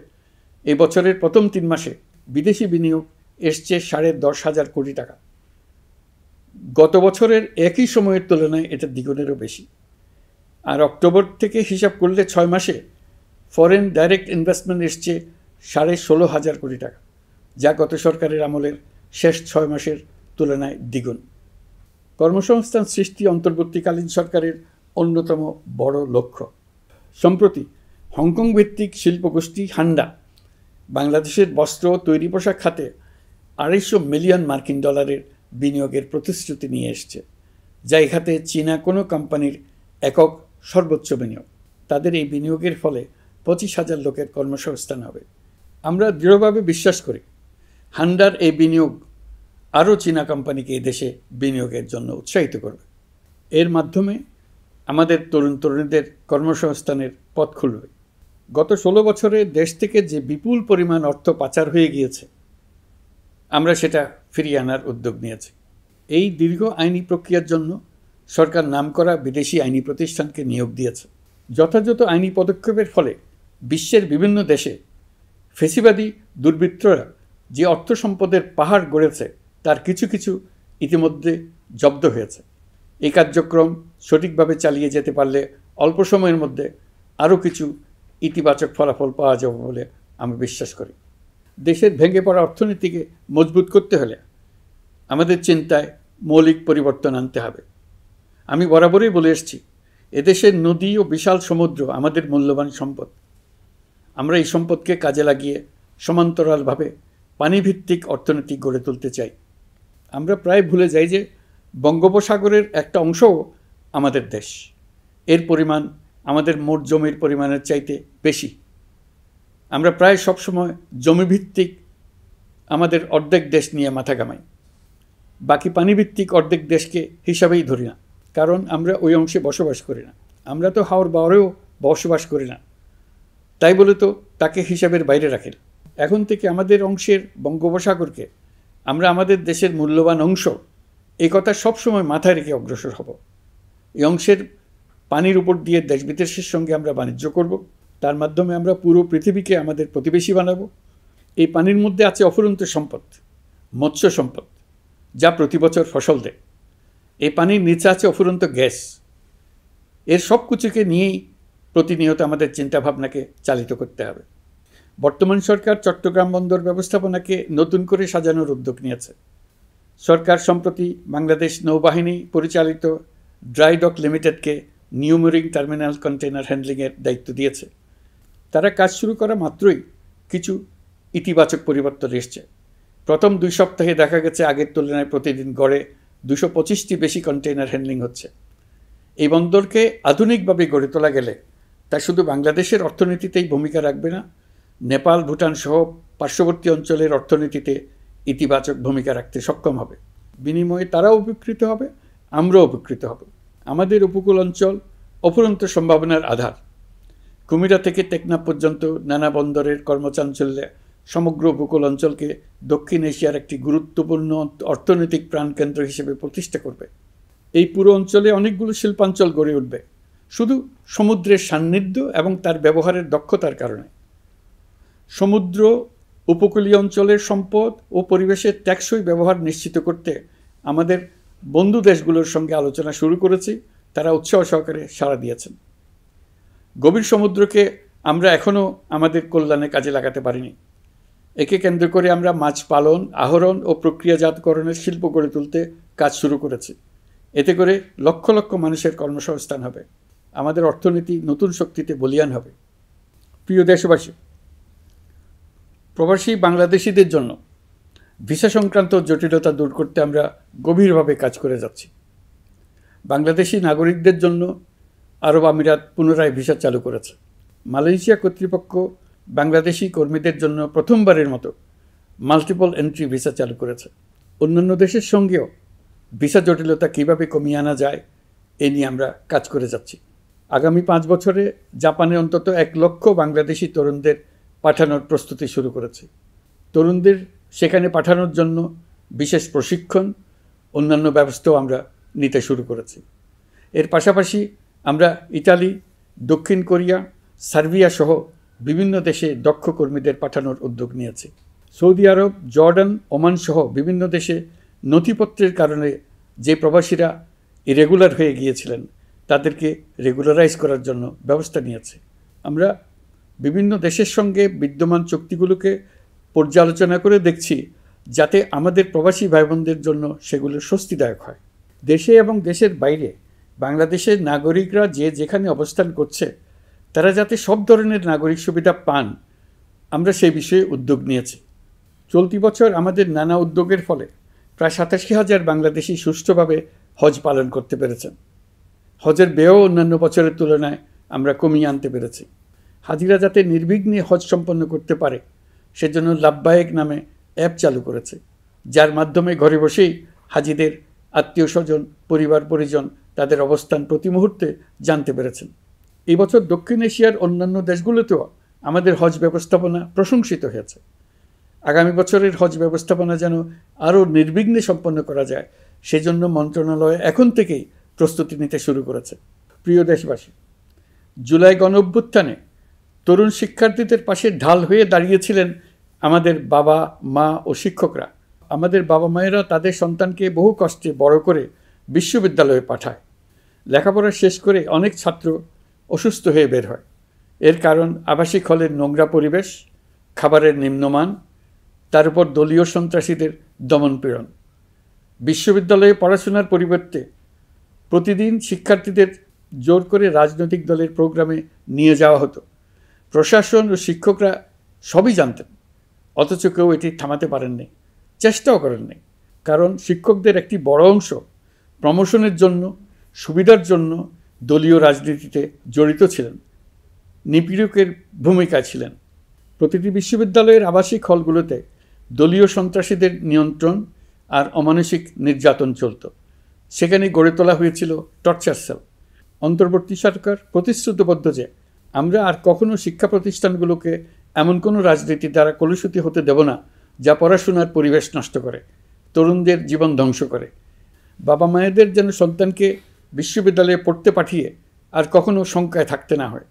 এই বছরের প্রথম 3 মাসে বিদেশি বিনিয়োগ এসছে $10,500 কোটি। গত বছরের একই সময়ের তুলনায় এটা দ্বিগুণেরও বেশি। আর অক্টোবর থেকে হিসাব করলে 6 মাসে ফরেন ডাইরেক্ট ইনভেস্টমেন্ট এসছে $16,500 কোটি, যা গত সরকারের আমলের শেষ 6 মাসের তুলনায় দ্বিগুণ। কর্মসংস্থান সৃষ্টি অন্তর্বর্তীকালীন সরকারের অন্যতম বড় লক্ষ্য। সম্প্রতি হংকং ভিত্তিক শিল্পগোষ্ঠী হান্ডা বাংলাদেশের বস্ত্র ও তৈরি পোশাক খাতে $250 মিলিয়ন বিনিয়োগের প্রতিশ্রুতি নিয়ে এসছে, যা এই খাতে চীনা কোনো কোম্পানির একক সর্বোচ্চ বিনিয়োগ। তাদের এই বিনিয়োগের ফলে 25,000 লোকের কর্মসংস্থান হবে। আমরা দৃঢ়ভাবে বিশ্বাস করি হান্ডার এই বিনিয়োগ আরও চীনা কোম্পানিকে এই দেশে বিনিয়োগের জন্য উৎসাহিত করবে। এর মাধ্যমে আমাদের তরুণ তরুণীদের কর্মসংস্থানের পথ খুলবে। গত 16 বছরে দেশ থেকে যে বিপুল পরিমাণ অর্থ পাচার হয়ে গিয়েছে, আমরা সেটা ফিরিয়ে আনার উদ্যোগ নিয়েছি। এই দীর্ঘ আইনি প্রক্রিয়ার জন্য সরকার নামকরা বিদেশি আইনি প্রতিষ্ঠানকে নিয়োগ দিয়েছে। যথাযথ আইনি পদক্ষেপের ফলে বিশ্বের বিভিন্ন দেশে ফেসিবাদী দুর্বৃত্তরা যে অর্থ সম্পদের পাহাড় গড়েছে তার কিছু কিছু ইতিমধ্যে জব্দ হয়েছে। এই কার্যক্রম সঠিকভাবে চালিয়ে যেতে পারলে অল্প সময়ের মধ্যে আরও কিছু ইতিবাচক ফলাফল পাওয়া যাবে বলে আমি বিশ্বাস করি। দেশের ভেঙে পড়া অর্থনীতিকে মজবুত করতে হলে আমাদের চিন্তায় মৌলিক পরিবর্তন আনতে হবে। আমি বরাবরই বলে এসেছি, এদেশের নদী ও বিশাল সমুদ্র আমাদের মূল্যবান সম্পদ। আমরা এই সম্পদকে কাজে লাগিয়ে সমান্তরালভাবে পানিভিত্তিক অর্থনীতি গড়ে তুলতে চাই। আমরা প্রায় ভুলে যাই যে বঙ্গোপসাগরের একটা অংশও আমাদের দেশ। এর পরিমাণ আমাদের মোট জমির পরিমাণের চাইতে বেশি। আমরা প্রায় সবসময় জমিভিত্তিক আমাদের অর্ধেক দেশ নিয়ে মাথা ঘামাই, বাকি পানিভিত্তিক অর্ধেক দেশকে হিসাবেই ধরি না, কারণ আমরা ওই অংশে বসবাস করি না। আমরা তো হাওর বাওরেও বসবাস করি না, তাই বলে তো তাকে হিসাবের বাইরে রাখি। এখন থেকে আমাদের অংশের বঙ্গোপসাগরকে আমরা আমাদের দেশের মূল্যবান অংশ, এই কথা সবসময় মাথায় রেখে অগ্রসর হব। এই অংশের পানির উপর দিয়ে দেশ বিদেশের সঙ্গে আমরা বাণিজ্য করব। তার মাধ্যমে আমরা পুরো পৃথিবীকে আমাদের প্রতিবেশী বানাবো। এই পানির মধ্যে আছে অফুরন্ত সম্পদ, মৎস্য সম্পদ, যা প্রতি বছর ফসল দেয়। এই পানির নিচে আছে অফুরন্ত গ্যাস। এর সব কিছুকে নিয়েই প্রতিনিয়ত আমাদের চিন্তাভাবনাকে চালিত করতে হবে। বর্তমান সরকার চট্টগ্রাম বন্দর ব্যবস্থাপনাকে নতুন করে সাজানোর উদ্যোগ নিয়েছে। সরকার সম্প্রতি বাংলাদেশ নৌবাহিনী পরিচালিত ড্রাই ডক লিমিটেডকে নিউ মেরিং টার্মিনাল কন্টেইনার হ্যান্ডলিংয়ের দায়িত্ব দিয়েছে। তারা কাজ শুরু করা মাত্রই কিছু ইতিবাচক পরিবর্তন এসছে। প্রথম 2 সপ্তাহে দেখা গেছে আগের তুলনায় প্রতিদিন গড়ে 225টি বেশি কন্টেইনার হ্যান্ডলিং হচ্ছে। এই বন্দরকে আধুনিকভাবে গড়ে তোলা গেলে তা শুধু বাংলাদেশের অর্থনীতিতেই ভূমিকা রাখবে না, নেপাল, ভুটান সহ পার্শ্ববর্তী অঞ্চলের অর্থনীতিতে ইতিবাচক ভূমিকা রাখতে সক্ষম হবে। বিনিময়ে তারাও উপকৃত হবে, আমরাও উপকৃত হব। আমাদের উপকূল অঞ্চল অফুরন্ত সম্ভাবনার আধার। কুমিরা থেকে টেকনাফ পর্যন্ত নানা বন্দরের কর্মচাঞ্চল্যে সমগ্র উপকূল অঞ্চলকে দক্ষিণ এশিয়ার একটি গুরুত্বপূর্ণ অর্থনৈতিক প্রাণকেন্দ্র হিসেবে প্রতিষ্ঠা করবে। এই পুরো অঞ্চলে অনেকগুলো শিল্পাঞ্চল গড়ে উঠবে শুধু সমুদ্রের সান্নিধ্য এবং তার ব্যবহারের দক্ষতার কারণে। সমুদ্র উপকূলীয় অঞ্চলের সম্পদ ও পরিবেশের টেকসই ব্যবহার নিশ্চিত করতে আমাদের বন্ধু দেশগুলোর সঙ্গে আলোচনা শুরু করেছি। তারা উৎসাহ সহকারে সাড়া দিয়েছেন। গভীর সমুদ্রকে আমরা এখনও আমাদের কল্যাণে কাজে লাগাতে পারিনি। একে কেন্দ্র করে আমরা মাছ পালন, আহরণ ও প্রক্রিয়াজাতকরণের শিল্প গড়ে তুলতে কাজ শুরু করেছি। এতে করে লক্ষ লক্ষ মানুষের কর্মসংস্থান হবে, আমাদের অর্থনীতি নতুন শক্তিতে বলীয়ান হবে। প্রিয় দেশবাসী, প্রবাসী বাংলাদেশিদের জন্য ভিসা সংক্রান্ত জটিলতা দূর করতে আমরা গভীরভাবে কাজ করে যাচ্ছি। বাংলাদেশি নাগরিকদের জন্য আরব আমিরাত পুনরায় ভিসা চালু করেছে। মালয়েশিয়া কর্তৃপক্ষ বাংলাদেশি কর্মীদের জন্য প্রথমবারের মতো মাল্টিপল এন্ট্রি ভিসা চালু করেছে। অন্যান্য দেশের সঙ্গেও ভিসা জটিলতা কীভাবে কমিয়ে আনা যায় এ নিয়ে আমরা কাজ করে যাচ্ছি। আগামী 5 বছরে জাপানে অন্তত 1 লক্ষ বাংলাদেশি তরুণদের পাঠানোর প্রস্তুতি শুরু করেছি। তরুণদের সেখানে পাঠানোর জন্য বিশেষ প্রশিক্ষণ, অন্যান্য ব্যবস্থাও আমরা নিতে শুরু করেছি। এর পাশাপাশি আমরা ইতালি, দক্ষিণ কোরিয়া, সার্বিয়া সহ বিভিন্ন দেশে দক্ষ কর্মীদের পাঠানোর উদ্যোগ নিয়েছি। সৌদি আরব, জর্ডান, ওমান সহ বিভিন্ন দেশে নথিপত্রের কারণে যে প্রবাসীরা ইরেগুলার হয়ে গিয়েছিলেন তাদেরকে রেগুলারাইজ করার জন্য ব্যবস্থা নিয়েছে। আমরা বিভিন্ন দেশের সঙ্গে বিদ্যমান চুক্তিগুলোকে পর্যালোচনা করে দেখছি যাতে আমাদের প্রবাসী ভাই বোনদের জন্য সেগুলো স্বস্তিদায়ক হয়। দেশে এবং দেশের বাইরে বাংলাদেশের নাগরিকরা যে যেখানে অবস্থান করছে তারা যাতে সব ধরনের নাগরিক সুবিধা পান, আমরা সেই বিষয়ে উদ্যোগ নিয়েছি। চলতি বছর আমাদের নানা উদ্যোগের ফলে প্রায় 87,000 বাংলাদেশি সুষ্ঠুভাবে হজ পালন করতে পেরেছেন। হজের ব্যয়ও অন্যান্য বছরের তুলনায় আমরা কমিয়ে আনতে পেরেছি। হাজিরা যাতে নির্বিঘ্নে হজ সম্পন্ন করতে পারে সেজন্য লাব্বায়েক নামে অ্যাপ চালু করেছে, যার মাধ্যমে ঘরে বসেই হাজিদের আত্মীয় স্বজন, পরিবার পরিজন তাদের অবস্থান প্রতি মুহূর্তে জানতে পেরেছেন। এই বছর দক্ষিণ এশিয়ার অন্যান্য দেশগুলোতেও আমাদের হজ ব্যবস্থাপনা প্রশংসিত হয়েছে। আগামী বছরের হজ ব্যবস্থাপনা যেন আরও নির্বিঘ্নে সম্পন্ন করা যায় সেজন্য মন্ত্রণালয় এখন থেকেই প্রস্তুতি নিতে শুরু করেছে। প্রিয় দেশবাসী, জুলাই গণঅভ্যুত্থানে তরুণ শিক্ষার্থীদের পাশে ঢাল হয়ে দাঁড়িয়েছিলেন আমাদের বাবা মা ও শিক্ষকরা। আমাদের বাবা মায়েরা তাদের সন্তানকে বহু কষ্টে বড় করে বিশ্ববিদ্যালয়ে পাঠায়। লেখাপড়া শেষ করে অনেক ছাত্র অসুস্থ হয়ে বের হয়। এর কারণ আবাসিক হলের নোংরা পরিবেশ, খাবারের নিম্নমান, তার উপর দলীয় সন্ত্রাসীদের দমনপীড়ন। বিশ্ববিদ্যালয়ে পড়াশোনার পরিবর্তে প্রতিদিন শিক্ষার্থীদের জোর করে রাজনৈতিক দলের প্রোগ্রামে নিয়ে যাওয়া হতো। প্রশাসন ও শিক্ষকরা সবই জানতেন, অথচ কেউ এটি থামাতে পারেননি, চেষ্টাও করেননি। কারণ শিক্ষকদের একটি বড় অংশ প্রমোশনের জন্য, সুবিধার জন্য দলীয় রাজনীতিতে জড়িত ছিলেন, নিপীড়কের ভূমিকায় ছিলেন। প্রতিটি বিশ্ববিদ্যালয়ের আবাসিক হলগুলোতে দলীয় সন্ত্রাসীদের নিয়ন্ত্রণ আর অমানসিক নির্যাতন চলত। সেখানে গড়ে তোলা হয়েছিল টর্চার সেল। অন্তর্বর্তী সরকার প্রতিশ্রুতিবদ্ধ যে আমরা আর কখনো শিক্ষা প্রতিষ্ঠানগুলোকে এমন কোনো রাজনীতি দ্বারা কলুষিত হতে দেব না যা পড়াশোনার পরিবেশ নষ্ট করে, তরুণদের জীবন ধ্বংস করে। বাবা মায়েদের যেন সন্তানকে বিশ্ববিদ্যালয়ে পড়তে পাঠিয়ে আর কখনো শঙ্কায় থাকতে না হয়।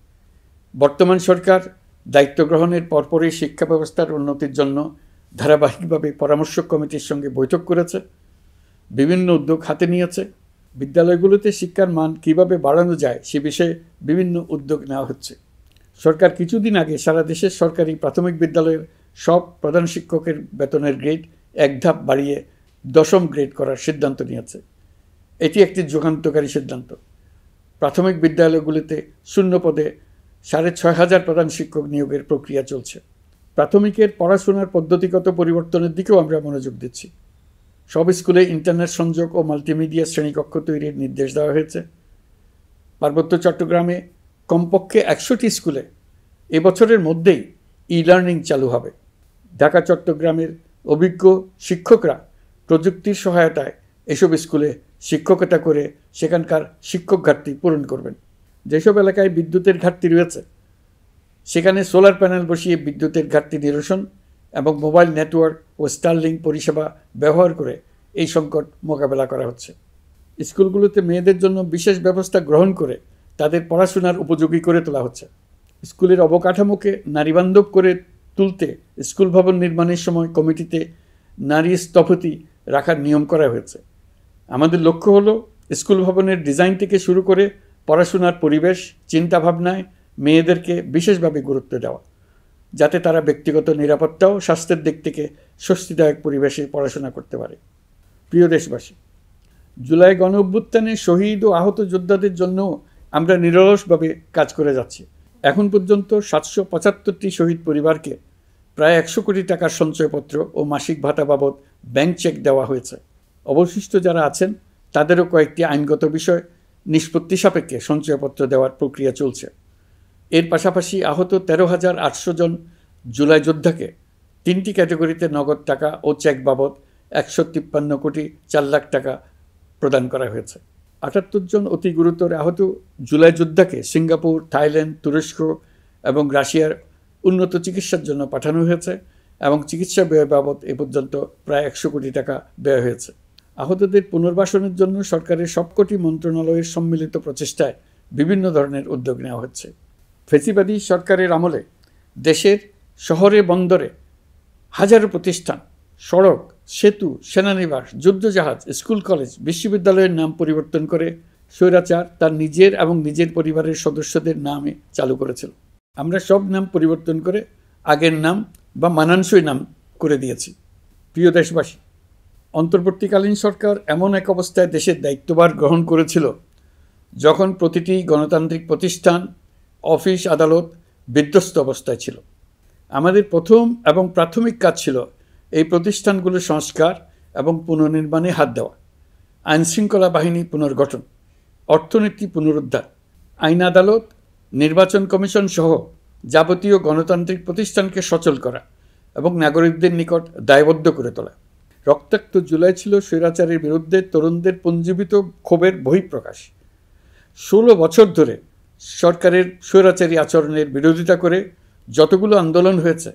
বর্তমান সরকার দায়িত্ব গ্রহণের পরপরই শিক্ষা ব্যবস্থার উন্নতির জন্য ধারাবাহিকভাবে পরামর্শ কমিটির সঙ্গে বৈঠক করেছে, বিভিন্ন উদ্যোগ হাতে নিয়েছে। বিদ্যালয়গুলোতে শিক্ষার মান কীভাবে বাড়ানো যায় সে বিষয়ে বিভিন্ন উদ্যোগ নেওয়া হচ্ছে। সরকার কিছুদিন আগে সারা দেশের সরকারি প্রাথমিক বিদ্যালয়ের সব প্রধান শিক্ষকের বেতনের গ্রেড 1 ধাপ বাড়িয়ে 10ম গ্রেড করার সিদ্ধান্ত নিয়েছে। এটি একটি যুগান্তকারী সিদ্ধান্ত। প্রাথমিক বিদ্যালয়গুলিতে শূন্য পদে 6,500 প্রধান শিক্ষক নিয়োগের প্রক্রিয়া চলছে। প্রাথমিকের পড়াশোনার পদ্ধতিগত পরিবর্তনের দিকেও আমরা মনোযোগ দিচ্ছি। সব স্কুলে ইন্টারনেট সংযোগ ও মাল্টিমিডিয়া শ্রেণীকক্ষ তৈরির নির্দেশ দেওয়া হয়েছে। পার্বত্য চট্টগ্রামে কমপক্ষে 100টি স্কুলে এবছরের মধ্যেই ই-লার্নিং চালু হবে। ঢাকা চট্টগ্রামের অভিজ্ঞ শিক্ষকরা প্রযুক্তির সহায়তায় এসব স্কুলে শিক্ষকতা করে সেখানকার শিক্ষক ঘাটতি পূরণ করবেন। যেসব এলাকায় বিদ্যুতের ঘাটতি রয়েছে সেখানে সোলার প্যানেল বসিয়ে বিদ্যুতের ঘাটতি নিরসন এবং মোবাইল নেটওয়ার্ক ও স্টারলিং পরিষেবা ব্যবহার করে এই সংকট মোকাবেলা করা হচ্ছে। স্কুলগুলোতে মেয়েদের জন্য বিশেষ ব্যবস্থা গ্রহণ করে তাদের পড়াশোনার উপযোগী করে তোলা হচ্ছে। স্কুলের অবকাঠামোকে নারীবান্ধব করে তুলতে স্কুল ভবন নির্মাণের সময় কমিটিতে নারী স্থপতি রাখার নিয়ম করা হয়েছে। আমাদের লক্ষ্য হলো স্কুল ভবনের ডিজাইন থেকে শুরু করে পড়াশোনার পরিবেশ চিন্তাভাবনায় মেয়েদেরকে বিশেষভাবে গুরুত্ব দেওয়া, যাতে তারা ব্যক্তিগত নিরাপত্তা ও স্বাস্থ্যের দিক থেকে স্বস্তিদায়ক পরিবেশে পড়াশোনা করতে পারে। প্রিয় দেশবাসী, জুলাই গণ অভ্যুত্থানে শহীদ ও আহত যোদ্ধাদের জন্য আমরা নিরলসভাবে কাজ করে যাচ্ছি। এখন পর্যন্ত 775টি শহীদ পরিবারকে প্রায় 100 কোটি টাকার সঞ্চয়পত্র ও মাসিক ভাতা বাবদ ব্যাংক চেক দেওয়া হয়েছে। অবশিষ্ট যারা আছেন তাদেরও কয়েকটি আইনগত বিষয় নিষ্পত্তি সাপেক্ষে সঞ্চয়পত্র দেওয়ার প্রক্রিয়া চলছে। এর পাশাপাশি আহত 13,800 জন জুলাই যোদ্ধাকে 3টি ক্যাটাগরিতে নগদ টাকা ও চেক বাবদ 153 কোটি 4 লাখ টাকা প্রদান করা হয়েছে। 78 জন অতি গুরুতর আহত জুলাই যোদ্ধাকে সিঙ্গাপুর, থাইল্যান্ড, তুরস্ক এবং রাশিয়ার উন্নত চিকিৎসার জন্য পাঠানো হয়েছে এবং চিকিৎসা ব্যয় বাবদ এ পর্যন্ত প্রায় 100 কোটি টাকা ব্যয় হয়েছে। আহতদের পুনর্বাসনের জন্য সরকারের সবকটি মন্ত্রণালয়ের সম্মিলিত প্রচেষ্টায় বিভিন্ন ধরনের উদ্যোগ নেওয়া হচ্ছে। ফ্যাসিবাদী সরকারের আমলে দেশের শহরে বন্দরে হাজারো প্রতিষ্ঠান, সড়ক, সেতু, সেনানিবাস, যুদ্ধজাহাজ, স্কুল, কলেজ, বিশ্ববিদ্যালয়ের নাম পরিবর্তন করে স্বৈরাচার তার নিজের এবং নিজের পরিবারের সদস্যদের নামে চালু করেছিল। আমরা সব নাম পরিবর্তন করে আগের নাম বা মানানসই নাম করে দিয়েছি। প্রিয় দেশবাসী, অন্তর্বর্তীকালীন সরকার এমন এক অবস্থায় দেশের দায়িত্বভার গ্রহণ করেছিল যখন প্রতিটি গণতান্ত্রিক প্রতিষ্ঠান, অফিস, আদালত বিধ্বস্ত অবস্থায় ছিল। আমাদের প্রথম এবং প্রাথমিক কাজ ছিল এই প্রতিষ্ঠানগুলোর সংস্কার এবং পুনর্নির্মাণে হাত দেওয়া, আইনশৃঙ্খলা বাহিনী পুনর্গঠন, অর্থনীতি পুনরুদ্ধার, আইন আদালত, নির্বাচন কমিশন সহ যাবতীয় গণতান্ত্রিক প্রতিষ্ঠানকে সচল করা এবং নাগরিকদের নিকট দায়বদ্ধ করে তোলা। রক্তাক্ত জুলাই ছিল স্বৈরাচারের বিরুদ্ধে তরুণদের পুঞ্জীবিত ক্ষোভের বহিঃপ্রকাশ। 16 বছর ধরে সরকারের স্বৈরাচারী আচরণের বিরোধিতা করে যতগুলো আন্দোলন হয়েছে,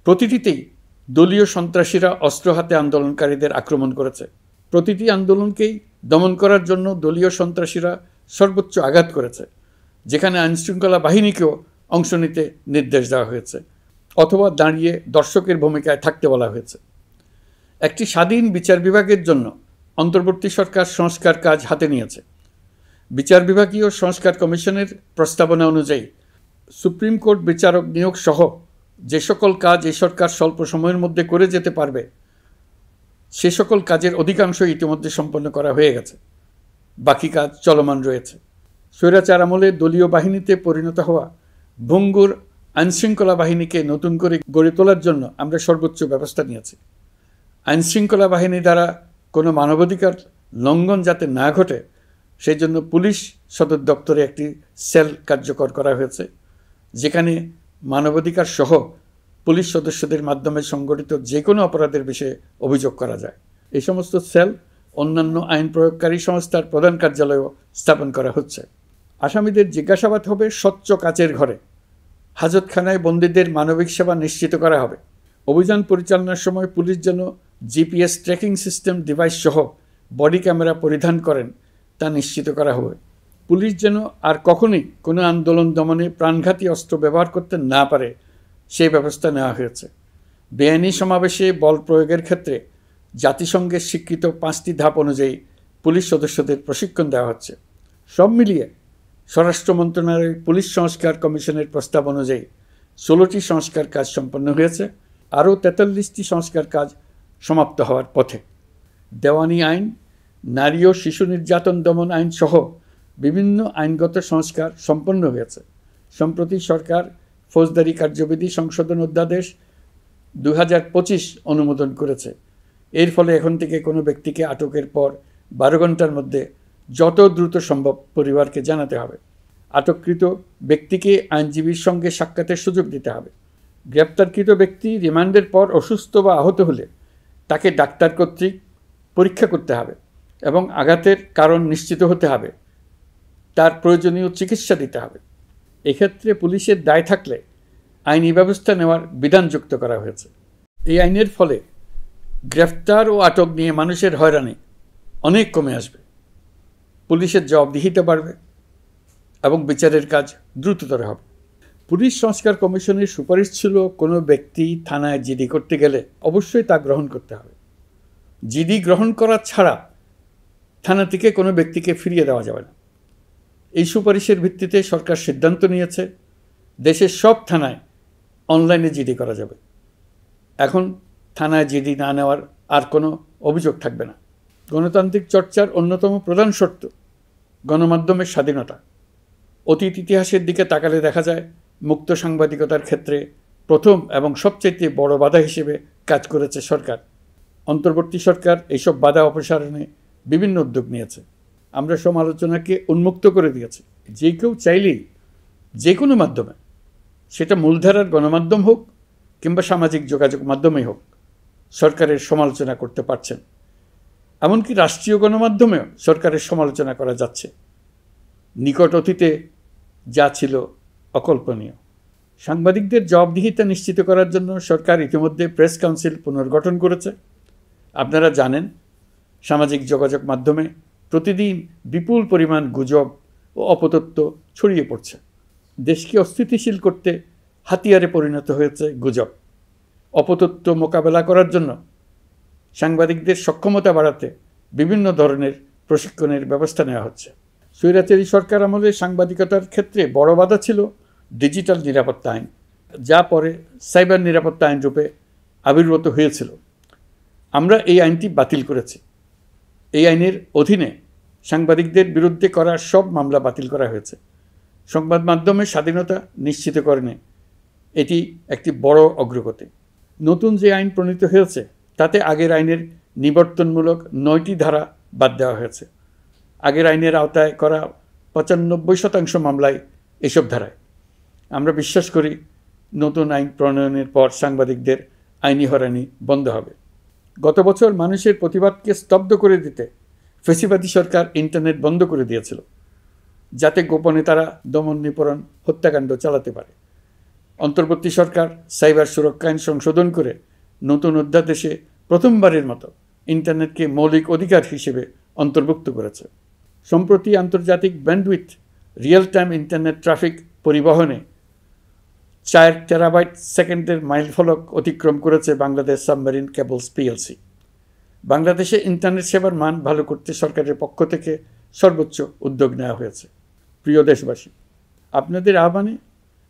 প্রতিটিতেই দলীয় সন্ত্রাসীরা অস্ত্র হাতে আন্দোলনকারীদের আক্রমণ করেছে। প্রতিটি আন্দোলনকেই দমন করার জন্য দলীয় সন্ত্রাসীরা সর্বোচ্চ আঘাত করেছে, যেখানে আইনশৃঙ্খলা বাহিনীকেও অংশ নিতে নির্দেশ দেওয়া হয়েছে অথবা দাঁড়িয়ে দর্শকের ভূমিকায় থাকতে বলা হয়েছে। একটি স্বাধীন বিচার বিভাগের জন্য অন্তর্বর্তী সরকার সংস্কার কাজ হাতে নিয়েছে। বিচার বিভাগীয় সংস্কার কমিশনের প্রস্তাবনা অনুযায়ী সুপ্রিম কোর্ট বিচারক নিয়োগ সহ যে সকল কাজ এই সরকার স্বল্প সময়ের মধ্যে করে যেতে পারবে, সে সকল কাজের অধিকাংশ ইতিমধ্যে সম্পন্ন করা হয়ে গেছে। বাকি কাজ চলমান রয়েছে। স্বৈরাচার আমলে দলীয় বাহিনীতে পরিণত হওয়া ভঙ্গুর আইনশৃঙ্খলা বাহিনীকে নতুন করে গড়ে তোলার জন্য আমরা সর্বোচ্চ ব্যবস্থা নিয়েছি। আইনশৃঙ্খলা বাহিনী দ্বারা কোনো মানবাধিকার লঙ্ঘন যাতে না ঘটে, সেই জন্য পুলিশ সদর দপ্তরে একটি সেল কার্যকর করা হয়েছে, যেখানে মানবাধিকার সহ পুলিশ সদস্যদের মাধ্যমে সংগঠিত যে কোনো অপরাধের বিষয়ে অভিযোগ করা যায়। এই সমস্ত সেল অন্যান্য আইন প্রয়োগকারী সংস্থার প্রধান কার্যালয়েও স্থাপন করা হচ্ছে। আসামিদের জিজ্ঞাসাবাদ হবে স্বচ্ছ কাচের ঘরে। হাজতখানায় বন্দীদের মানবিক সেবা নিশ্চিত করা হবে। অভিযান পরিচালনার সময় পুলিশ যেন জিপিএস ট্র্যাকিং সিস্টেম ডিভাইস সহ বডি ক্যামেরা পরিধান করেন তা নিশ্চিত করা হবে। পুলিশ যেন আর কখনোই কোনো আন্দোলন দমনে প্রাণঘাতী অস্ত্র ব্যবহার করতে না পারে, সেই ব্যবস্থা নেওয়া হয়েছে। বেআইনি সমাবেশে বল প্রয়োগের ক্ষেত্রে জাতিসংঘের স্বীকৃত 5টি ধাপ অনুযায়ী পুলিশ সদস্যদের প্রশিক্ষণ দেওয়া হচ্ছে। সব মিলিয়ে স্বরাষ্ট্র মন্ত্রণালয়ের পুলিশ সংস্কার কমিশনের প্রস্তাব অনুযায়ী 16টি সংস্কার কাজ সম্পন্ন হয়েছে। আরও 43টি সংস্কার কাজ সমাপ্ত হওয়ার পথে। দেওয়ানি আইন, নারী ও শিশু নির্যাতন দমন আইন সহ বিভিন্ন আইনগত সংস্কার সম্পন্ন হয়েছে। সম্প্রতি সরকার ফৌজদারি কার্যবিধি সংশোধন অধ্যাদেশ 2025 অনুমোদন করেছে। এর ফলে এখন থেকে কোনো ব্যক্তিকে আটকের পর 12 ঘন্টার মধ্যে যত দ্রুত সম্ভব পরিবারকে জানাতে হবে। আটককৃত ব্যক্তিকে আইনজীবীর সঙ্গে সাক্ষাতের সুযোগ দিতে হবে। গ্রেপ্তারকৃত ব্যক্তি রিমান্ডের পর অসুস্থ বা আহত হলে তাকে ডাক্তার কর্তৃক পরীক্ষা করতে হবে এবং আঘাতের কারণ নিশ্চিত হতে হবে। তার প্রয়োজনীয় চিকিৎসা দিতে হবে। এক্ষেত্রে পুলিশের দায় থাকলে আইনি ব্যবস্থা নেওয়ার বিধান যুক্ত করা হয়েছে। এই আইনের ফলে গ্রেফতার ও আটক নিয়ে মানুষের হয়রানি অনেক কমে আসবে, পুলিশের জবাবদিহিতা বাড়বে এবং বিচারের কাজ দ্রুততর হবে। পুলিশ সংস্কার কমিশনের সুপারিশ ছিল কোনো ব্যক্তি থানায় জিডি করতে গেলে অবশ্যই তা গ্রহণ করতে হবে। জিডি গ্রহণ করা ছাড়া থানা থেকে কোনো ব্যক্তিকে ফিরিয়ে দেওয়া যাবে না। এই সুপারিশের ভিত্তিতে সরকার সিদ্ধান্ত নিয়েছে দেশের সব থানায় অনলাইনে জিডি করা যাবে। এখন থানায় জিডি না নেওয়ার আর কোনো অভিযোগ থাকবে না। গণতান্ত্রিক চর্চার অন্যতম প্রধান শর্ত গণমাধ্যমের স্বাধীনতা। অতীত ইতিহাসের দিকে তাকালে দেখা যায় মুক্ত সাংবাদিকতার ক্ষেত্রে প্রথম এবং সবচেয়ে বড় বাধা হিসেবে কাজ করেছে সরকার। অন্তর্বর্তী সরকার এইসব বাধা অপসারণে বিভিন্ন উদ্যোগ নিয়েছে। আমরা সমালোচনাকে উন্মুক্ত করে দিয়েছি। যে কেউ চাইলেই যে কোনো মাধ্যমে, সেটা মূলধারার গণমাধ্যম হোক কিংবা সামাজিক যোগাযোগ মাধ্যমেই হোক, সরকারের সমালোচনা করতে পারছেন। এমনকি রাষ্ট্রীয় গণমাধ্যমেও সরকারের সমালোচনা করা যাচ্ছে। নিকট অতীতে যা ছিল অকল্পনীয়। সাংবাদিকদের জবাবদিহিতা নিশ্চিত করার জন্য সরকার ইতিমধ্যে প্রেস কাউন্সিল পুনর্গঠন করেছে। আপনারা জানেন, সামাজিক যোগাযোগ মাধ্যমে প্রতিদিন বিপুল পরিমাণ গুজব ও অপতথ্য ছড়িয়ে পড়ছে। দেশকে অস্থিতিশীল করতে হাতিয়ারে পরিণত হয়েছে গুজব। অপতথ্য মোকাবেলা করার জন্য সাংবাদিকদের সক্ষমতা বাড়াতে বিভিন্ন ধরনের প্রশিক্ষণের ব্যবস্থা নেওয়া হচ্ছে। স্বৈরাচারী সরকার আমলে সাংবাদিকতার ক্ষেত্রে বড় বাধা ছিল ডিজিটাল নিরাপত্তা আইন, যা পরে সাইবার নিরাপত্তা আইন রূপে আবির্ভূত হয়েছিল। আমরা এই আইনটি বাতিল করেছি। এই আইনের অধীনে সাংবাদিকদের বিরুদ্ধে করা সব মামলা বাতিল করা হয়েছে। সংবাদ মাধ্যমের স্বাধীনতা নিশ্চিতকরণে এটি একটি বড় অগ্রগতি। নতুন যে আইন প্রণীত হয়েছে তাতে আগের আইনের নিবর্তনমূলক 9টি ধারা বাদ দেওয়া হয়েছে। আগের আইনের আওতায় করা 95% মামলায় এসব ধারায়। আমরা বিশ্বাস করি নতুন আইন প্রণয়নের পর সাংবাদিকদের আইনি হয়রানি বন্ধ হবে। গত বছর মানুষের প্রতিবাদকে স্তব্ধ করে দিতে ফ্যাসিবাদী সরকার ইন্টারনেট বন্ধ করে দিয়েছিল, যাতে গোপনে তারা দমন নিপীড়ন হত্যাকাণ্ড চালাতে পারে। অন্তর্বর্তী সরকার সাইবার সুরক্ষা আইন সংশোধন করে নতুন অধ্যাদেশে প্রথমবারের মতো ইন্টারনেটকে মৌলিক অধিকার হিসেবে অন্তর্ভুক্ত করেছে। সম্প্রতি আন্তর্জাতিক bandwidth real time internet traffic পরিবহনে 4 টেরাবাইট সেকেন্ডের মাইলফলক অতিক্রম করেছে বাংলাদেশ সাবমেরিন কেবলস পিএলসি। বাংলাদেশে ইন্টারনেট সেবার মান ভালো করতে সরকারের পক্ষ থেকে সর্বোচ্চ উদ্যোগ নেওয়া হয়েছে। প্রিয় দেশবাসী, আপনাদের আহ্বানে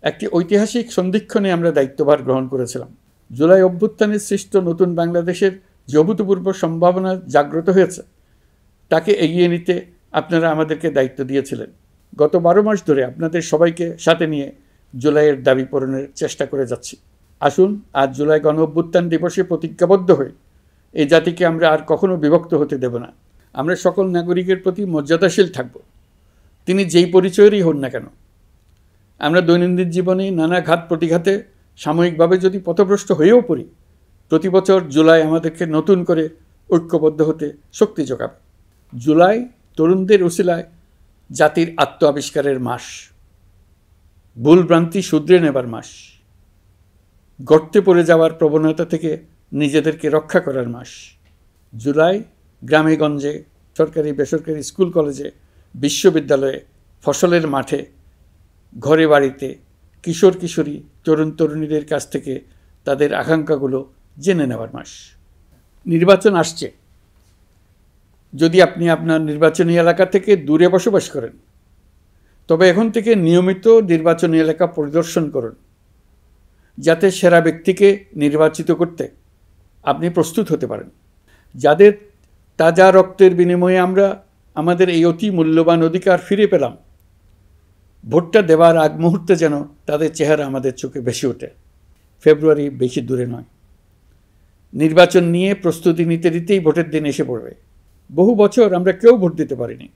একটি ঐতিহাসিক সন্ধিক্ষণে আমরা দায়িত্বভার গ্রহণ করেছিলাম। জুলাই অভ্যুত্থানের সৃষ্ট নতুন বাংলাদেশের যে অভূতপূর্ব সম্ভাবনা জাগ্রত হয়েছে, তাকে এগিয়ে নিতে আপনারা আমাদেরকে দায়িত্ব দিয়েছিলেন। গত 12 মাস ধরে আপনাদের সবাইকে সাথে নিয়ে জুলাইয়ের দাবি পূরণের চেষ্টা করে যাচ্ছি। আসুন আজ জুলাই গণ অভ্যুত্থান দিবসে প্রতিজ্ঞাবদ্ধ হয়ে এই জাতিকে আমরা আর কখনো বিভক্ত হতে দেব না। আমরা সকল নাগরিকের প্রতি মর্যাদাশীল থাকব, তিনি যেই পরিচয়েরই হন না কেন। আমরা দৈনন্দিন জীবনে নানা ঘাত প্রতিঘাতে সাময়িকভাবে যদি পথভ্রষ্ট হয়েও পড়ি, প্রতি বছর জুলাই আমাদেরকে নতুন করে ঐক্যবদ্ধ হতে শক্তি যোগাবে। জুলাই তরুণদের উসিলায় জাতির আত্ম আবিষ্কারের মাস, ভুলভ্রান্তি শুধরে নেবার মাস, গর্তে পড়ে যাওয়ার প্রবণতা থেকে নিজেদেরকে রক্ষা করার মাস। জুলাই গ্রামে গঞ্জে, সরকারি বেসরকারি স্কুল কলেজে, বিশ্ববিদ্যালয়ে, ফসলের মাঠে, ঘরে বাড়িতে কিশোর কিশোরী তরুণ তরুণীদের কাছ থেকে তাদের আকাঙ্ক্ষাগুলো জেনে নেওয়ার মাস। নির্বাচন আসছে। যদি আপনি আপনার নির্বাচনী এলাকা থেকে দূরে বসবাস করেন, তবে এখন থেকে নিয়মিত নির্বাচনী এলাকা পরিদর্শন করুন, যাতে সেরা ব্যক্তিকে নির্বাচিত করতে আপনি প্রস্তুত হতে পারেন। যাদের তাজা রক্তের বিনিময়ে আমরা আমাদের এই অতি মূল্যবান অধিকার ফিরে পেলাম, ভোটটা দেওয়ার আগ মুহূর্তে যেন তাদের চেহারা আমাদের চোখে ভেসে ওঠে। ফেব্রুয়ারি বেশি দূরে নয়। নির্বাচন নিয়ে প্রস্তুতি নিতে নিতেই ভোটের দিন এসে পড়বে। বহু বছর আমরা কেউ ভোট দিতে পারিনি।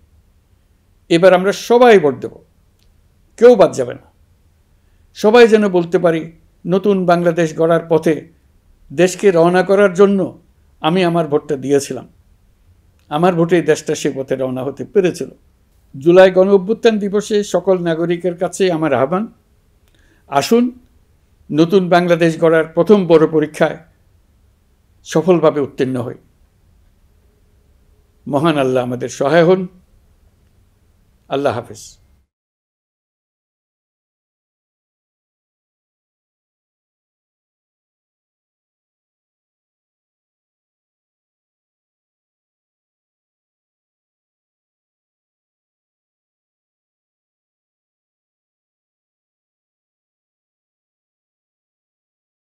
এবার আমরা সবাই ভোট দেব, কেউ বাদ যাবে না। সবাই যেন বলতে পারি, নতুন বাংলাদেশ গড়ার পথে দেশকে রওনা করার জন্য আমি আমার ভোটটা দিয়েছিলাম। আমার ভোটেই দেশটা সে পথে রওনা হতে পেরেছিল। জুলাই গণ অভ্যুত্থান দিবসে সকল নাগরিকের কাছে আমার আহ্বান, আসুন নতুন বাংলাদেশ গড়ার প্রথম বড় পরীক্ষায় সফলভাবে উত্তীর্ণ হই। মহান আল্লাহ আমাদের সহায় হন। আল্লাহ হাফেজ।